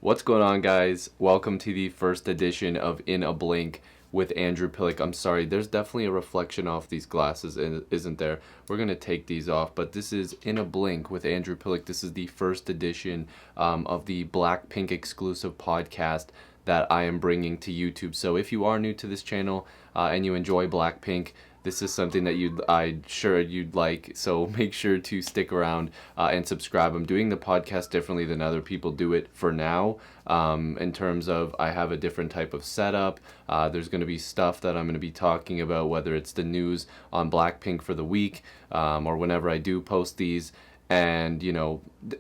What's going on, guys? Welcome to the first edition of In a Blink with Andrew Piluk. I'm sorry, there's definitely a reflection off these glasses, isn't there? We're going to take these off, but this is In a Blink with Andrew Piluk. This is the first edition of the BLACKPINK exclusive podcast that I am bringing to YouTube. So if you are new to this channel and you enjoy BLACKPINK, this is something that I'm sure you'd like, so make sure to stick around and subscribe. I'm doing the podcast differently than other people do it for now, in terms of I have a different type of setup. There's going to be stuff that I'm going to be talking about, whether it's the news on BLACKPINK for the week, or whenever I do post these, and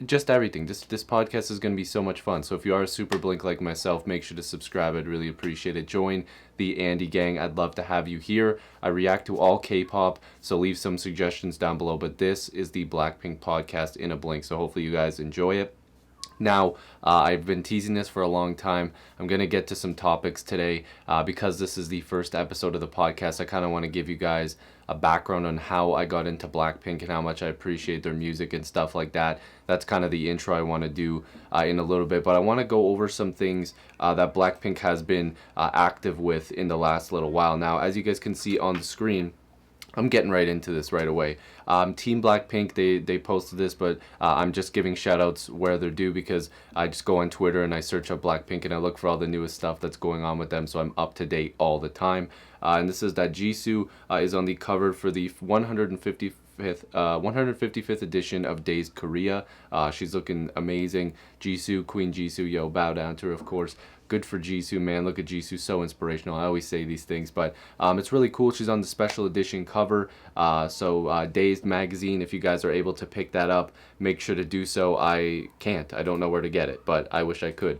just everything. This podcast is going to be so much fun. So if you are a super blink like myself, make sure to subscribe. I'd really appreciate it. Join the Andy gang. I'd love to have you here. I react to all K-pop, so leave some suggestions down below. But this is the BLACKPINK podcast in a blink, so hopefully you guys enjoy it. Now, I've been teasing this for a long time. I'm going to get to some topics today because this is the first episode of the podcast. I kind of want to give you guys a background on how I got into BLACKPINK and how much I appreciate their music and stuff like that. That's kind of the intro I want to do in a little bit. But I want to go over some things that BLACKPINK has been active with in the last little while. Now, as you guys can see on the screen, I'm getting right into this right away. Team BLACKPINK, they posted this, but I'm just giving shoutouts where they're due because I just go on Twitter and I search up BLACKPINK and I look for all the newest stuff that's going on with them, so I'm up to date all the time. And this is that Jisoo is on the cover for the 155th edition of Days Korea. She's looking amazing. Jisoo, Queen Jisoo, yo, bow down to her, of course. Good for Jisoo, man. Look at Jisoo, so inspirational. I always say these things, but it's really cool. She's on the special edition cover. So Dazed magazine, if you guys are able to pick that up, make sure to do so. I can't. I don't know where to get it, but I wish I could.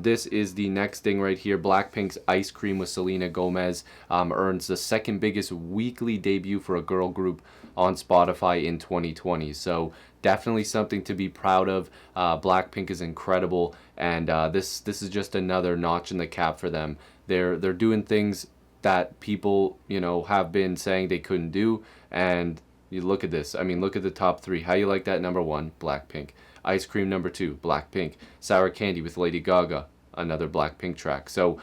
This is the next thing right here. BLACKPINK's Ice Cream with Selena Gomez earns the second biggest weekly debut for a girl group on Spotify in 2020. So definitely something to be proud of. BLACKPINK is incredible, and this is just another notch in the cap for them. They're doing things that people have been saying they couldn't do, and you look at this. I mean, look at the top three. How you like that? Number one, BLACKPINK. Ice Cream, number two, BLACKPINK. Sour Candy with Lady Gaga, another BLACKPINK track. So,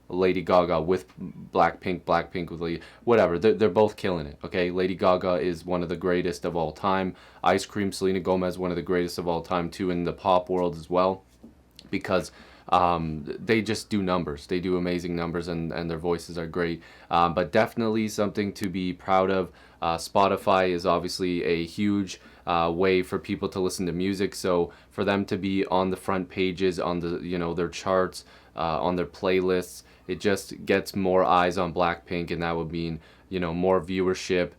Lady Gaga with BLACKPINK, BLACKPINK with Lady, whatever. They're both killing it, okay? Lady Gaga is one of the greatest of all time. Ice Cream, Selena Gomez, one of the greatest of all time, too, in the pop world as well, because they just do numbers. They do amazing numbers, and their voices are great. But definitely something to be proud of. Spotify is obviously a huge way for people to listen to music. So for them to be on the front pages, on the their charts, on their playlists, it just gets more eyes on BLACKPINK, and that would mean more viewership,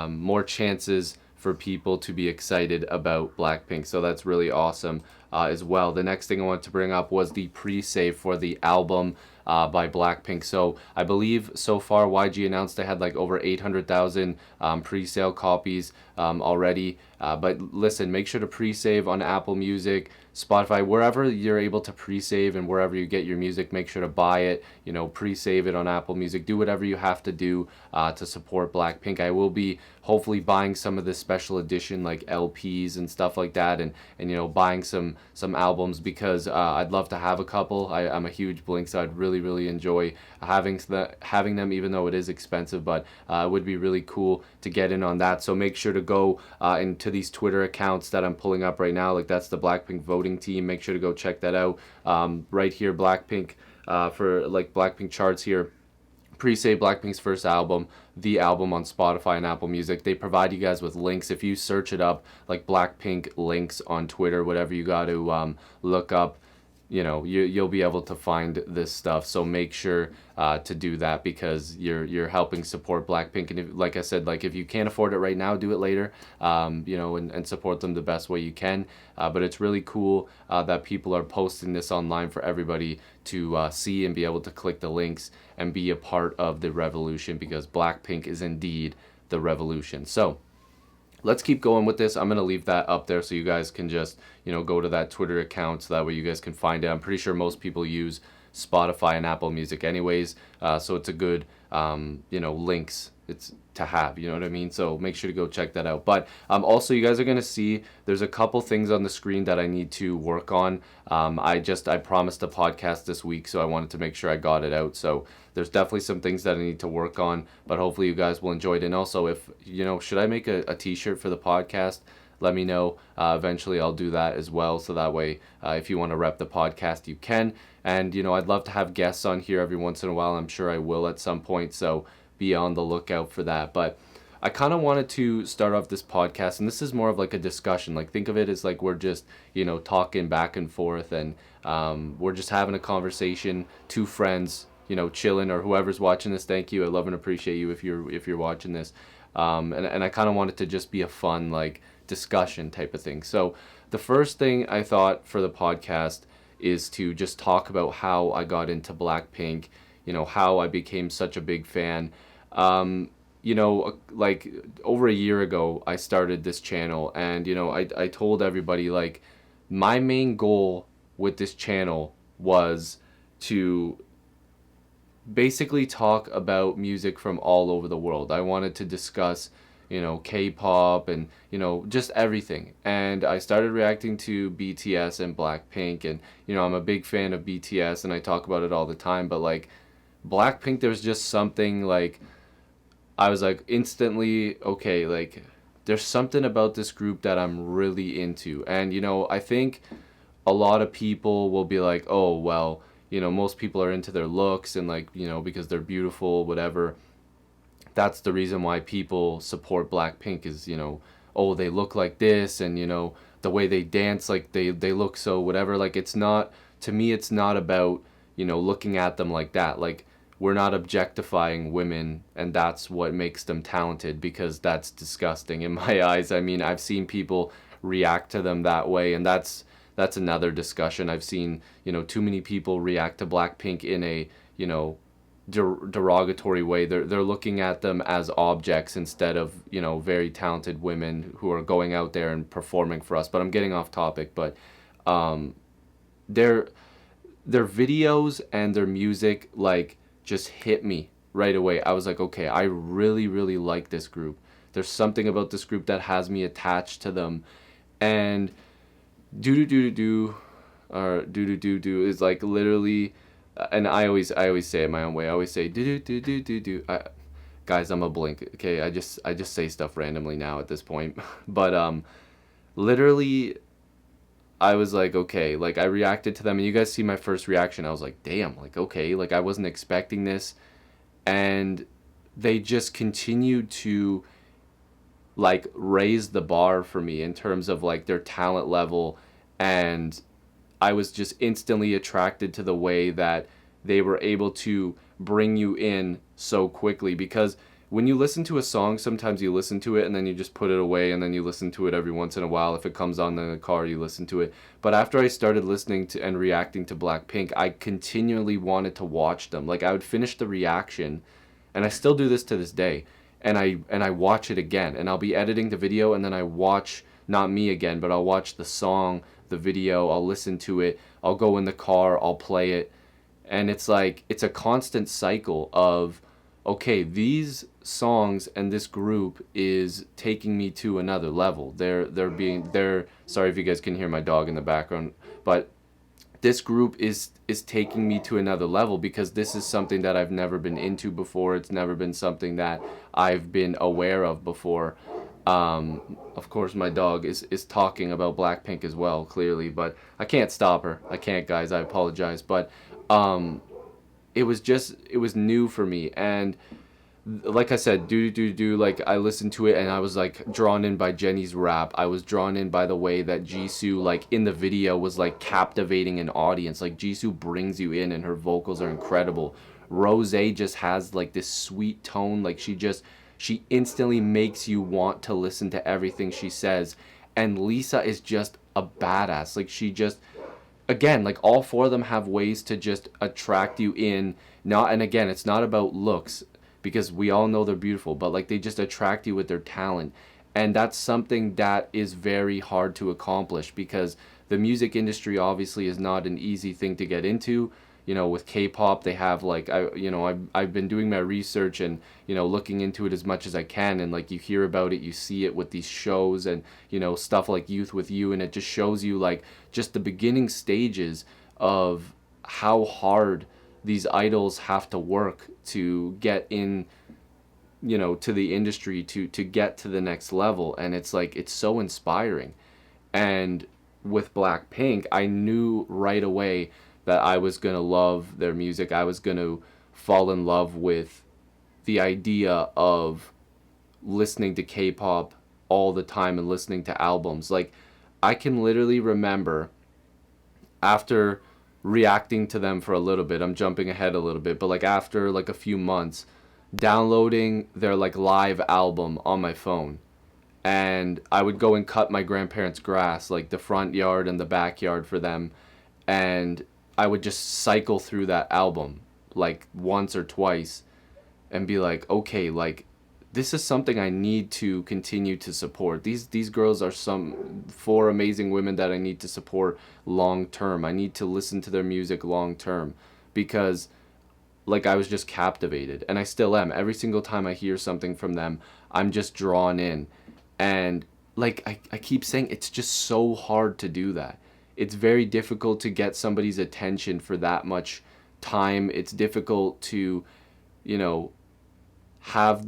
more chances for people to be excited about BLACKPINK. So that's really awesome as well. The next thing I wanted to bring up was the pre-save for the album by BLACKPINK. So I believe so far YG announced they had like over 800,000 pre-sale copies already. But listen, make sure to pre-save on Apple Music, Spotify, wherever you're able to pre-save, and wherever you get your music, make sure to buy it, pre-save it on Apple Music. Do whatever you have to do to support BLACKPINK. I will be hopefully buying some of the special edition like LPs and stuff like that, and buying some albums, because I'd love to have a couple. I'm a huge Blink, so I'd really enjoy having them, even though it is expensive, but it would be really cool to get in on that. So make sure to go into these Twitter accounts that I'm pulling up right now. Like, that's the BLACKPINK voting team. Make sure to go check that out. Right here, BLACKPINK, for like BLACKPINK charts here. Pre-save BLACKPINK's first album, the album on Spotify and Apple Music. They provide you guys with links. If you search it up, like BLACKPINK links on Twitter, whatever you got to look up, you'll be able to find this stuff. So make sure to do that, because you're helping support BLACKPINK. And like I said, like, if you can't afford it right now, do it later, and support them the best way you can. But it's really cool that people are posting this online for everybody to see and be able to click the links and be a part of the revolution, because BLACKPINK is indeed the revolution. So let's keep going with this. I'm going to leave that up there so you guys can just, go to that Twitter account, so that way you guys can find it. I'm pretty sure most people use Spotify and Apple Music anyways, so it's a good links it's to have, you know what I mean? So make sure to go check that out. But also, you guys are gonna see there's a couple things on the screen that I need to work on. I promised a podcast this week, so I wanted to make sure I got it out. So there's definitely some things that I need to work on, but hopefully you guys will enjoy it. And also, if should I make a t-shirt for the podcast, let me know. Eventually I'll do that as well, so that way if you want to rep the podcast, you can. And I'd love to have guests on here every once in a while. I'm sure I will at some point, so be on the lookout for that. But I kind of wanted to start off this podcast, and this is more of like a discussion. Like, think of it as like we're just talking back and forth, and we're just having a conversation, two friends, chilling, or whoever's watching this. Thank you. I love and appreciate you if you're watching this. And I kind of want it to just be a fun like discussion type of thing. So the first thing I thought for the podcast is to just talk about how I got into Blackpink, how I became such a big fan. Like over a year ago, I started this channel, and I told everybody, like, my main goal with this channel was to basically talk about music from all over the world. I wanted to discuss K-pop and just everything. And I started reacting to BTS and Blackpink, and I'm a big fan of BTS and I talk about it all the time, but like Blackpink, there's just something like I was like instantly, okay, like there's something about this group that I'm really into. And I think a lot of people will be like, oh well, most people are into their looks and like because they're beautiful, whatever. That's the reason why people support Blackpink is oh, they look like this, and the way they dance, like they look so whatever. Like, it's not, to me it's not about looking at them like that. Like, we're not objectifying women, and that's what makes them talented, because that's disgusting in my eyes. I mean, I've seen people react to them that way, and that's another discussion. I've seen too many people react to Blackpink in a derogatory way. They're looking at them as objects instead of very talented women who are going out there and performing for us. But I'm getting off topic. But their videos and their music like just hit me right away. I was like, okay, I really, really like this group. There's something about this group that has me attached to them. And do do do do or do is like literally, and I always say it my own way. I always say do do do do do. Guys, I'm a blink. Okay, I just say stuff randomly now at this point. But literally, I was like, okay, like I reacted to them, and you guys see my first reaction. I was like, damn, like okay, like I wasn't expecting this, and they just continued to like raise the bar for me in terms of like their talent level. And I was just instantly attracted to the way that they were able to bring you in so quickly. Because when you listen to a song, sometimes you listen to it and then you just put it away, and then you listen to it every once in a while. If it comes on in the car, you listen to it. But after I started listening to and reacting to Blackpink, I continually wanted to watch them. Like, I would finish the reaction, and I still do this to this day, and I watch it again, and I'll be editing the video, and then I watch, not me again, but I'll watch the song, the video, I'll listen to it, I'll go in the car, I'll play it. And it's like, it's a constant cycle of, okay, these songs and this group is taking me to another level. They're sorry if you guys can hear my dog in the background, but this group is taking me to another level, because this is something that I've never been into before. It's never been something that I've been aware of before. Of course, my dog is talking about Blackpink as well, clearly, but I can't stop her. I can't, guys. I apologize. But it was new for me. And like I said, like I listened to it and I was like drawn in by Jennie's rap. I was drawn in by the way that Jisoo, like in the video, was like captivating an audience. Like, Jisoo brings you in and her vocals are incredible. Rose just has like this sweet tone. Like, she instantly makes you want to listen to everything she says. And Lisa is just a badass. Like, she just, again, like all four of them have ways to just attract you in. And again, it's not about looks, because we all know they're beautiful, but like they just attract you with their talent. And that's something that is very hard to accomplish, because the music industry obviously is not an easy thing to get into. with K-pop, they have like I've been doing my research and looking into it as much as I can, and like you hear about it, you see it with these shows and stuff like Youth with You, and it just shows you like just the beginning stages of how hard these idols have to work to get in to the industry to get to the next level. And it's like it's so inspiring. And with Blackpink, I knew right away that I was going to love their music. I was going to fall in love with the idea of listening to K-pop all the time and listening to albums. Like I can literally remember after reacting to them for a little bit, I'm jumping ahead a little bit, but like after like a few months, downloading their like live album on my phone, and I would go and cut my grandparents' grass, like the front yard and the backyard for them, and I would just cycle through that album like once or twice and be like, okay, like this is something I need to continue to support. These girls are some four amazing women that I need to support long term. I need to listen to their music long term because like I was just captivated, and I still am. Every single time I hear something from them, I'm just drawn in. And like I keep saying, it's just so hard to do that. It's very difficult to get somebody's attention for that much time. It's difficult to, you know, have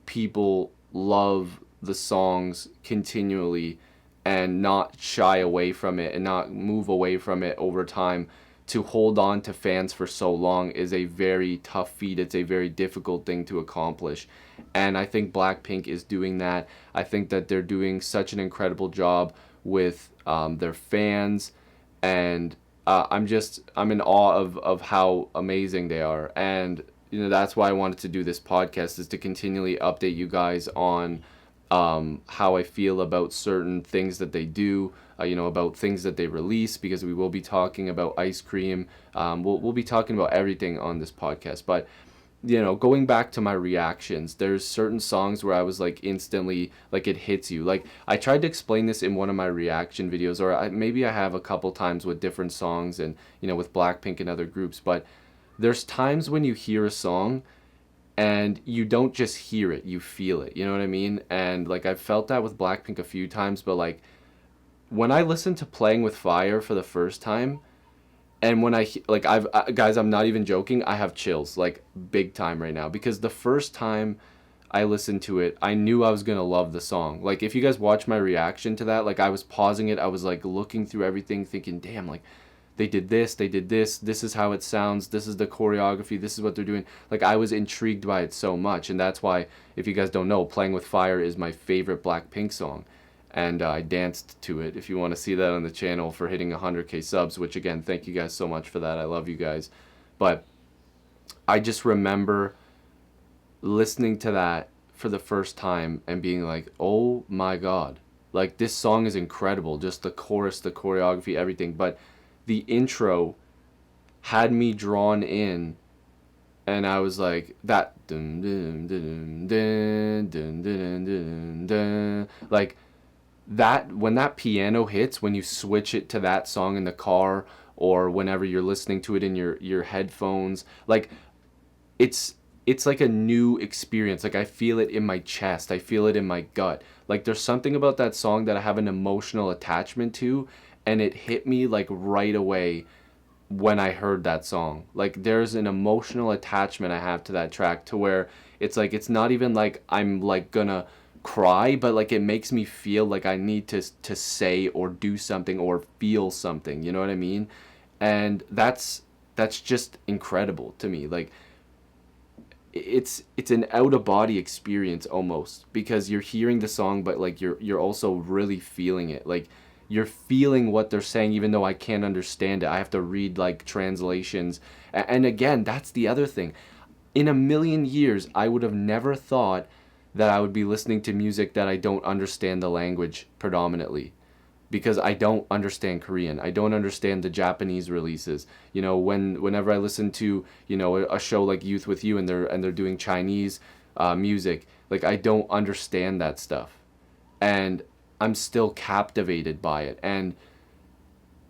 people love the songs continually and not shy away from it and not move away from it over time. To hold on to fans for so long is a very tough feat. It's a very difficult thing to accomplish. And I think Blackpink is doing that. I think that they're doing such an incredible job with their fans. And I'm in awe of how amazing they are. And that's why I wanted to do this podcast, is to continually update you guys on how I feel about certain things that they do, about things that they release, because we will be talking about ice cream. We'll be talking about everything on this podcast. But going back to my reactions, there's certain songs where I was like instantly, like it hits you. Like I tried to explain this in one of my reaction videos, or maybe I have a couple times with different songs and with Blackpink and other groups. But there's times when you hear a song and you don't just hear it, you feel it. You know what I mean? And like I've felt that with Blackpink a few times, but like when I listened to Playing with Fire for the first time, and when guys, I'm not even joking, I have chills like big time right now, because the first time I listened to it, I knew I was going to love the song. Like if you guys watch my reaction to that, like I was pausing it, I was like looking through everything thinking, damn, like they did this, this is how it sounds, this is the choreography, this is what they're doing. Like I was intrigued by it so much, and that's why, if you guys don't know, Playing with Fire is my favorite Blackpink song. And I danced to it. If you want to see that on the channel for hitting 100k subs, which again, thank you guys so much for that. I love you guys. But I just remember listening to that for the first time and being like, oh my God, like this song is incredible. Just the chorus, the choreography, everything. But the intro had me drawn in, and I was like, that dun dun dun dun dun dun dun dun, like that, when that piano hits, when you switch it to that song in the car or whenever you're listening to it in your headphones, like it's like a new experience. Like I feel it in my chest, I feel it in my gut. Like there's something about that song that I have an emotional attachment to, and it hit me like right away when I heard that song. Like there's an emotional attachment I have to that track, to where it's like, it's not even like I'm like gonna cry, but like it makes me feel like I need to say or do something or feel something, you know what I mean? And that's just incredible to me. Like it's an out of body experience almost, because you're hearing the song, but like you're also really feeling it. Like you're feeling what they're saying, even though I can't understand it. I have to read like translations. And again, that's the other thing. In a million years, I would have never thought that I would be listening to music that I don't understand the language predominantly, because I don't understand Korean. I don't understand the Japanese releases. Whenever I listen to, a show like Youth with You, and they're doing Chinese music, like I don't understand that stuff. And I'm still captivated by it. And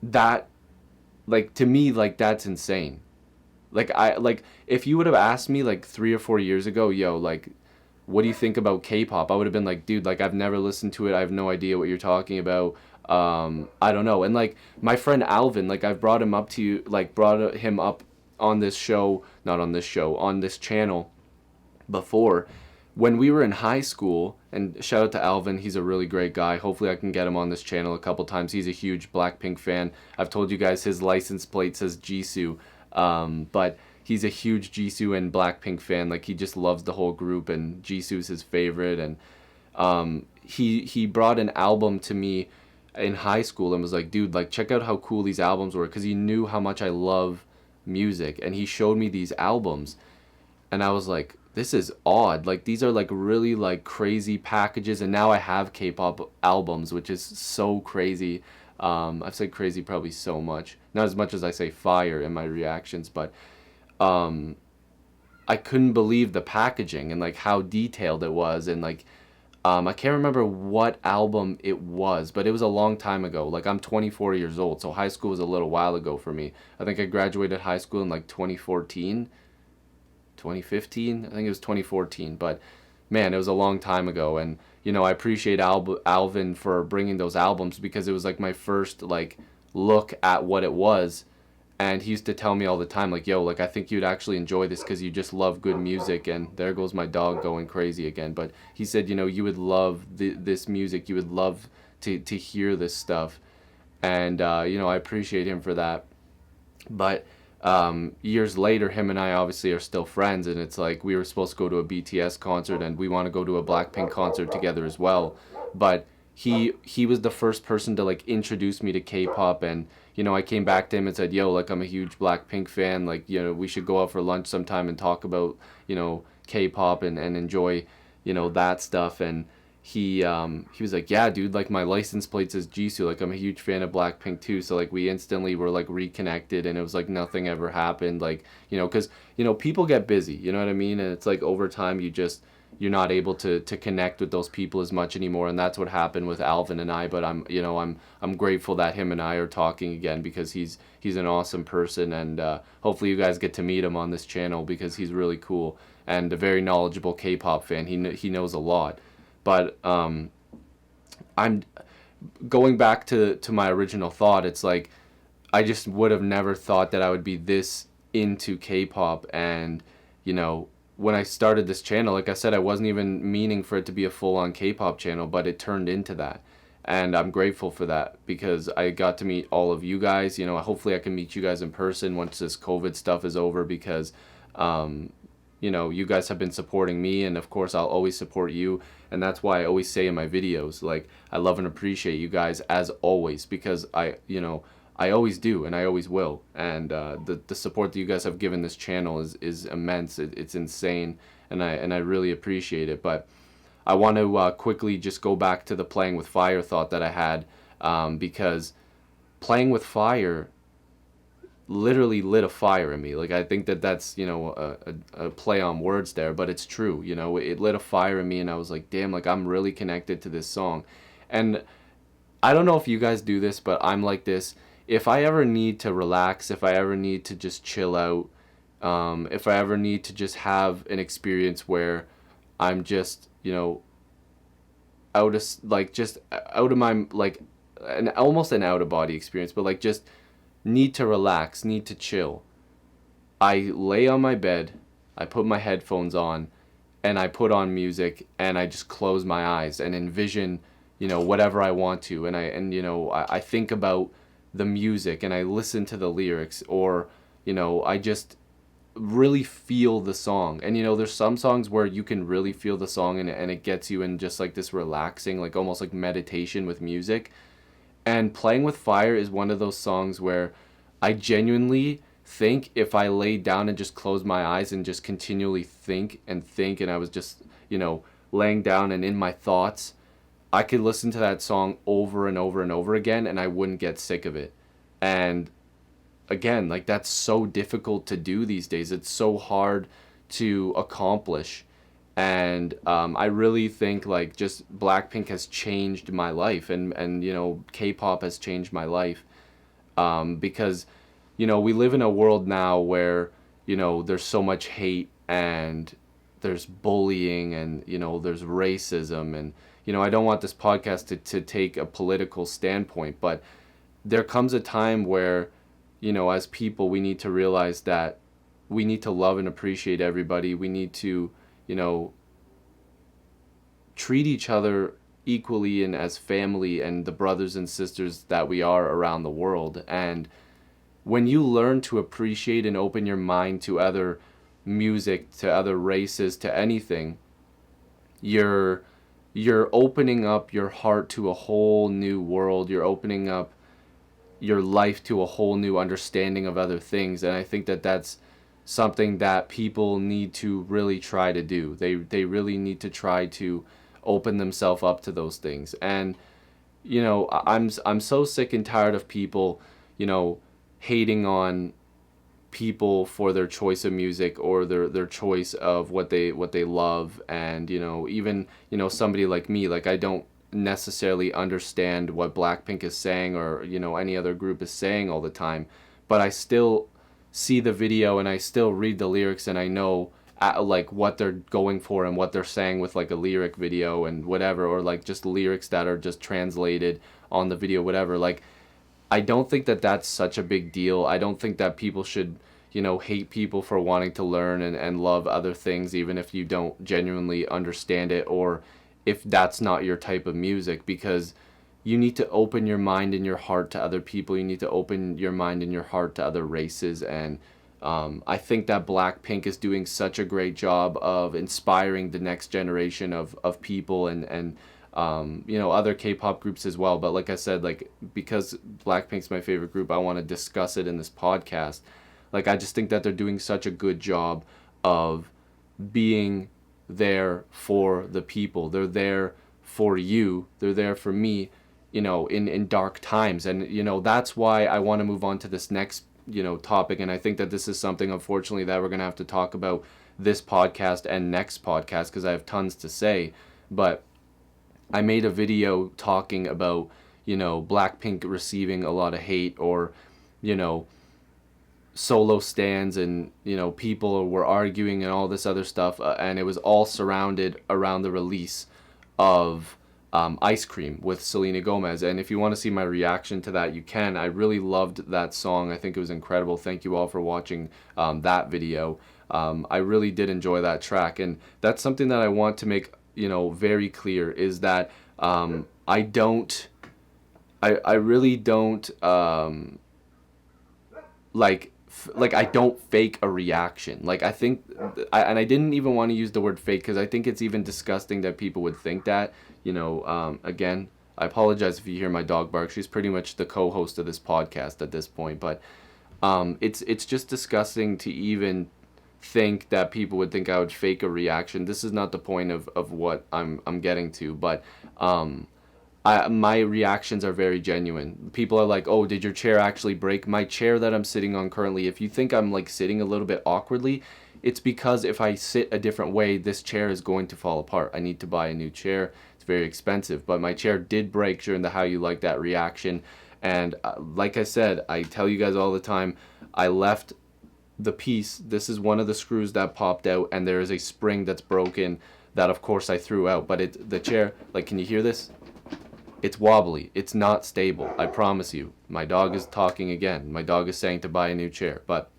that, like, to me, like, that's insane. Like if you would have asked me like 3 or 4 years ago, yo, like what do you think about K-pop? I would have been like, dude, like I've never listened to it. I have no idea what you're talking about. I don't know. And like my friend Alvin, like I've brought him up to you, like brought him up on this show, not on this show, on this channel before. When we were in high school, and shout out to Alvin, he's a really great guy. Hopefully I can get him on this channel a couple times. He's a huge Blackpink fan. I've told you guys his license plate says Jisoo, but he's a huge Jisoo and Blackpink fan. Like he just loves the whole group, and Jisoo's his favorite. And he brought an album to me in high school and was like, dude, like check out how cool these albums were, because he knew how much I love music, and he showed me these albums, and I was like, this is odd. Like these are like really like crazy packages, and now I have K-pop albums, which is so crazy. I've said crazy probably so much, not as much as I say fire in my reactions, but I couldn't believe the packaging and like how detailed it was, and like I can't remember what album it was, but it was a long time ago. Like I'm 24 years old, so high school was a little while ago for me. I think I graduated high school in like 2014, 2015. I think it was 2014, but man, it was a long time ago. And I appreciate Alvin for bringing those albums, because it was like my first like look at what it was. And he used to tell me all the time, like, yo, like I think you'd actually enjoy this because you just love good music. And there goes my dog going crazy again. But he said, you would love this music, you would love to hear this stuff. And I appreciate him for that. But years later, him and I obviously are still friends, and it's like we were supposed to go to a BTS concert, and we want to go to a Blackpink concert together as well. But he was the first person to like introduce me to K-pop, and I came back to him and said, yo, like I'm a huge Blackpink fan, like we should go out for lunch sometime and talk about K-pop and enjoy that stuff. And he was like, yeah, dude, like my license plate says Jisoo, like I'm a huge fan of Blackpink too. So like we instantly were like reconnected, and it was like nothing ever happened, like because people get busy, you know what I mean, and it's like over time you're not able to connect with those people as much anymore. And that's what happened with Alvin and I. But I'm grateful that him and I are talking again, because he's an awesome person, and hopefully you guys get to meet him on this channel, because he's really cool and a very knowledgeable K-pop fan. He knows a lot. But I'm going back to my original thought. It's like I just would have never thought that I would be this into K-pop. And when I started this channel, like I said, I wasn't even meaning for it to be a full-on K-pop channel, but it turned into that. And I'm grateful for that, because I got to meet all of you guys. Hopefully I can meet you guys in person once this COVID stuff is over, because you guys have been supporting me, and of course I'll always support you. And that's why I always say in my videos, like, I love and appreciate you guys as always, because I always do, and I always will. And the support that you guys have given this channel is immense. It's insane, and I really appreciate it. But I want to quickly just go back to the playing with fire thought that I had, because playing with fire literally lit a fire in me. Like I think that's a play on words there, but it's true. It lit a fire in me, and I was like, damn, like I'm really connected to this song. And I don't know if you guys do this, but I'm like this. If I ever need to relax, if I ever need to just chill out, if I ever need to just have an experience where I'm just out of just out of my almost an out of body experience, but like just need to relax, need to chill, I lay on my bed, I put my headphones on, and I put on music, and I just close my eyes and envision whatever I want to, and I think about the music, and I listen to the lyrics, or I just really feel the song. And there's some songs where you can really feel the song, and it gets you in just like this relaxing, like almost like meditation with music. And Playing with Fire is one of those songs where I genuinely think if I laid down and just closed my eyes and just continually think, and I was just laying down and in my thoughts, I could listen to that song over and over and over again, and I wouldn't get sick of it. And again, like that's so difficult to do these days. It's so hard to accomplish. And I really think like just Blackpink has changed my life, and K-pop has changed my life, because we live in a world now where there's so much hate, and there's bullying, and there's racism, and I don't want this podcast to take a political standpoint, but there comes a time where, as people, we need to realize that we need to love and appreciate everybody. We need to, you know, treat each other equally and as family and the brothers and sisters that we are around the world. And when you learn to appreciate and open your mind to other music, to other races, to anything, you're opening up your heart to a whole new world. You're opening up your life to a whole new understanding of other things. And I think that that's something that people need to really try to do. They really need to try to open themselves up to those things. And I'm so sick and tired of people, hating on people for their choice of music, or their choice of what they love. And even somebody like me, like, I don't necessarily understand what BLACKPINK is saying, or any other group is saying all the time, but I still see the video, and I still read the lyrics, and I know like what they're going for and what they're saying with like a lyric video and whatever, or like just lyrics that are just translated on the video, whatever. Like, I don't think that that's such a big deal. I don't think that people should, hate people for wanting to learn and love other things, even if you don't genuinely understand it, or if that's not your type of music, because you need to open your mind and your heart to other people. You need to open your mind and your heart to other races. And I think that BLACKPINK is doing such a great job of inspiring the next generation of people, and other K-pop groups as well. But like I said, like, because BLACKPINK's my favorite group, I want to discuss it in this podcast. Like, I just think that they're doing such a good job of being there for the people. They're there for you. They're there for me, in dark times. And, that's why I want to move on to this next, topic. And I think that this is something, unfortunately, that we're going to have to talk about this podcast and next podcast, because I have tons to say. But I made a video talking about, BLACKPINK receiving a lot of hate, or, solo stands, and people were arguing and all this other stuff, and it was all surrounded around the release of Ice Cream with Selena Gomez. And if you want to see my reaction to that, you can. I really loved that song. I think it was incredible. Thank you all for watching that video. I really did enjoy that track, and that's something that I want to make very clear, is that I really don't like I don't fake a reaction. Like, I think, and I didn't even want to use the word fake, because I think it's even disgusting that people would think that. Again, I apologize if you hear my dog bark. She's pretty much the co-host of this podcast at this point. But it's just disgusting to even think that people would think I would fake a reaction. This is not the point of what I'm getting to, but my reactions are very genuine. People are like, "Oh, did your chair actually break?" My chair that I'm sitting on currently, if you think I'm like sitting a little bit awkwardly, it's because if I sit a different way, this chair is going to fall apart. I need to buy a new chair. It's very expensive, but my chair did break during the How You Like That reaction. And like I said, I tell you guys all the time, I left the piece. This is one of the screws that popped out, and there is a spring that's broken that, of course, I threw out. But the chair, like, can you hear this? It's wobbly. It's not stable. I promise you. My dog is talking again. My dog is saying to buy a new chair. But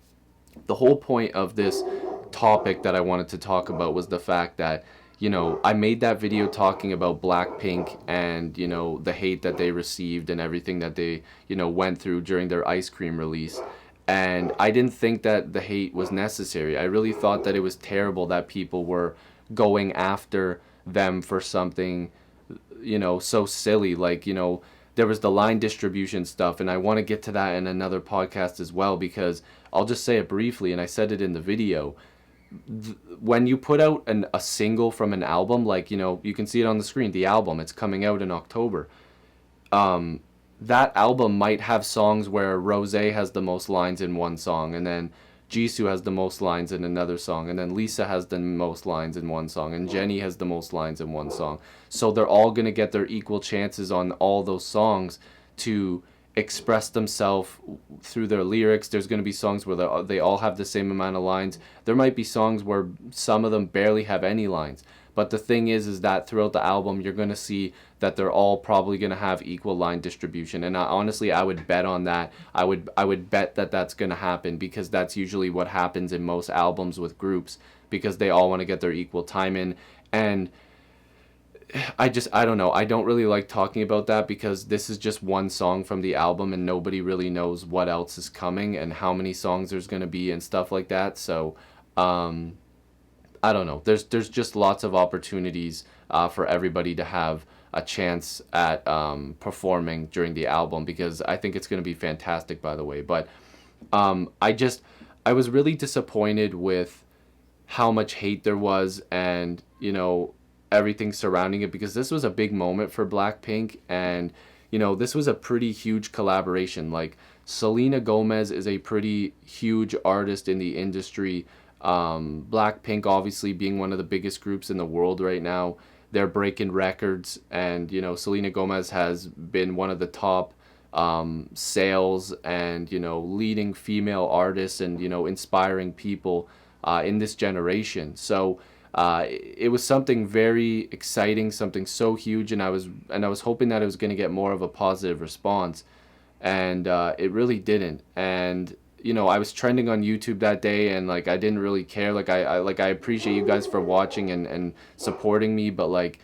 the whole point of this topic that I wanted to talk about was the fact that, I made that video talking about BLACKPINK and, the hate that they received and everything that they, went through during their Ice Cream release. And I didn't think that the hate was necessary. I really thought that it was terrible that people were going after them for something so silly. Like, there was the line distribution stuff, and I want to get to that in another podcast as well, because I'll just say it briefly, and I said it in the video. When you put out a single from an album, like, you can see it on the screen, the album, it's coming out in October. That album might have songs where Rosé has the most lines in one song, and then Jisoo has the most lines in another song, and then Lisa has the most lines in one song, and Jennie has the most lines in one song. So they're all going to get their equal chances on all those songs to express themselves through their lyrics. There's going to be songs where they all have the same amount of lines. There might be songs where some of them barely have any lines. But the thing is that throughout the album, you're going to see that they're all probably going to have equal line distribution. And honestly, I would bet on that. I would bet that that's going to happen, because that's usually what happens in most albums with groups, because they all want to get their equal time in. And I don't know. I don't really like talking about that, because this is just one song from the album and nobody really knows what else is coming and how many songs there's going to be and stuff like that. So, I don't know. There's just lots of opportunities for everybody to have a chance at performing during the album, because I think it's going to be fantastic, by the way. But I was really disappointed with how much hate there was, and everything surrounding it, because this was a big moment for Blackpink, and this was a pretty huge collaboration. Like, Selena Gomez is a pretty huge artist in the industry. Blackpink, obviously being one of the biggest groups in the world right now, they're breaking records, and Selena Gomez has been one of the top sales and leading female artists, and inspiring people in this generation. So it was something very exciting, something so huge, and I was hoping that it was going to get more of a positive response, and it really didn't. And I was trending on YouTube that day, and like, I didn't really care. Like, I appreciate you guys for watching and supporting me, but like,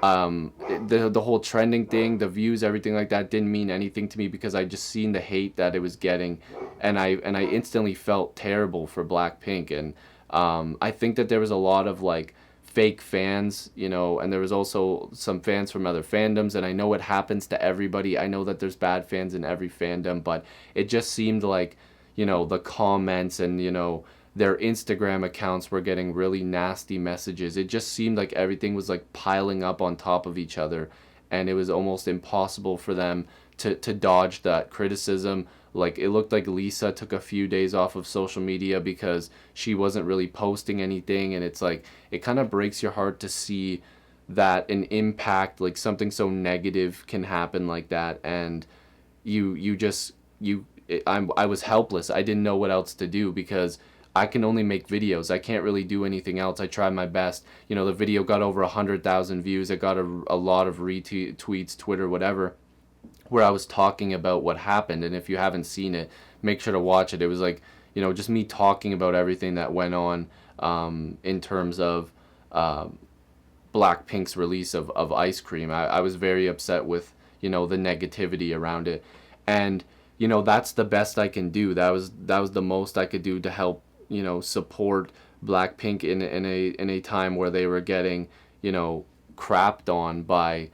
the whole trending thing, the views, everything like that didn't mean anything to me, because I just seen the hate that it was getting, and I instantly felt terrible for Blackpink. And I think that there was a lot of like fake fans, and there was also some fans from other fandoms, and I know it happens to everybody. I know that there's bad fans in every fandom, but it just seemed like the comments and their Instagram accounts were getting really nasty messages. It just seemed like everything was like piling up on top of each other, and it was almost impossible for them to dodge that criticism. Like, it looked like Lisa took a few days off of social media because she wasn't really posting anything, and it's like, it kind of breaks your heart to see that an impact, like something so negative, can happen like that. And I was helpless. I didn't know what else to do, because I can only make videos. I can't really do anything else. I tried my best. The video got over 100,000 views. It got a lot of retweets, Twitter, whatever, where I was talking about what happened. And if you haven't seen it, make sure to watch it. It was like, just me talking about everything that went on in terms of Blackpink's release of Ice Cream. I was very upset with, the negativity around it. And that's the best I can do. That was the most I could do to help support Blackpink in a time where they were getting crapped on by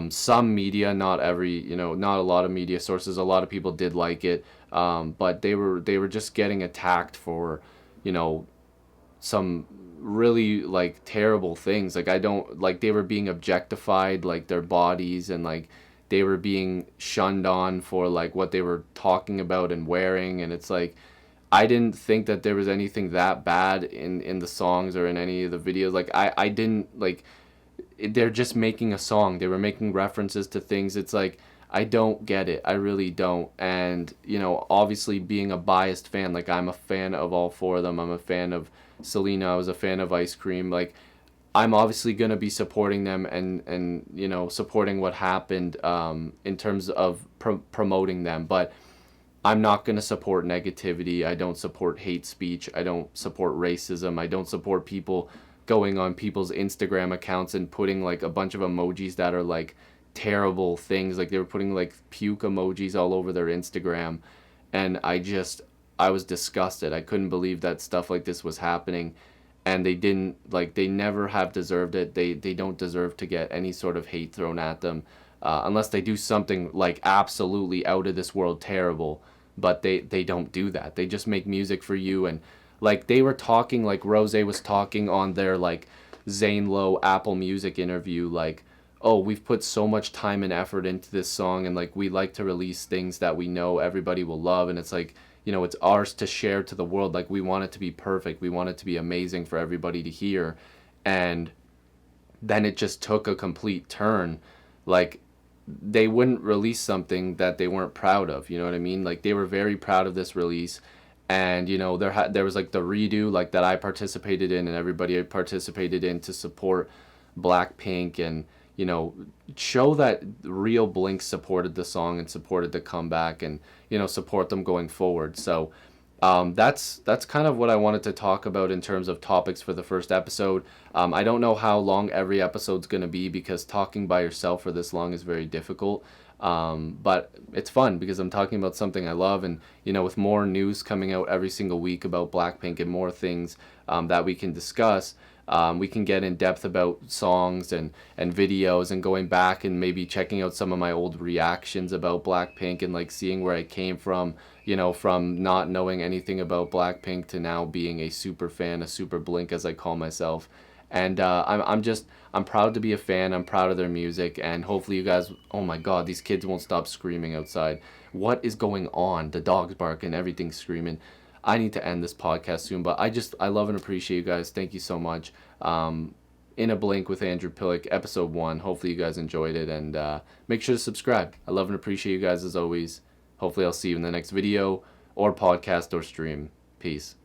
some media. Not every, not a lot of media sources. A lot of people did like it, but they were just getting attacked for some really like terrible things. Like, I don't like, they were being objectified, like their bodies, and like they were being shunned on for like what they were talking about and wearing. And it's like, I didn't think that there was anything that bad in the songs or in any of the videos. Like, I didn't like, they're just making a song. They were making references to things. It's like, I don't get it. I really don't. And obviously being a biased fan, like, I'm a fan of all four of them. I'm a fan of Selena. I was a fan of Ice Cream. Like, I'm obviously going to be supporting them and supporting what happened in terms of promoting them. But I'm not going to support negativity. I don't support hate speech. I don't support racism. I don't support people going on people's Instagram accounts and putting like a bunch of emojis that are like terrible things. Like, they were putting like puke emojis all over their Instagram. And I was disgusted. I couldn't believe that stuff like this was happening. And they never have deserved it. They don't deserve to get any sort of hate thrown at them unless they do something like absolutely out of this world terrible. But they don't do that. They just make music for you. And like, they were talking, like Rose was talking on their like Zane Lowe Apple Music interview, like, oh, we've put so much time and effort into this song, and like, we like to release things that we know everybody will love. And it's like, it's ours to share to the world. Like, we want it to be perfect. We want it to be amazing for everybody to hear. And then it just took a complete turn. Like, they wouldn't release something that they weren't proud of. You know what I mean? Like they were very proud of this release, and you know there was like the redo like that I participated in and everybody participated in to support Blackpink and you know show that real Blink supported the song and supported the comeback and you know support them going forward. So that's kind of what I wanted to talk about in terms of topics for the first episode. I don't know how long every episode's going to be because talking by yourself for this long is very difficult. But it's fun because I'm talking about something I love, and you know, with more news coming out every single week about Blackpink and more things that we can discuss. We can get in depth about songs and videos and going back and maybe checking out some of my old reactions about Blackpink and like seeing where I came from, you know, from not knowing anything about Blackpink to now being a super fan, a super Blink as I call myself. And I'm proud to be a fan. I'm proud of their music, and hopefully you guys. Oh my God, these kids won't stop screaming outside. What is going on? The dogs bark and everything's screaming. I need to end this podcast soon, but I love and appreciate you guys. Thank you so much. In a Blink with Andrew Piluk, episode 1. Hopefully you guys enjoyed it, and make sure to subscribe. I love and appreciate you guys as always. Hopefully I'll see you in the next video or podcast or stream. Peace.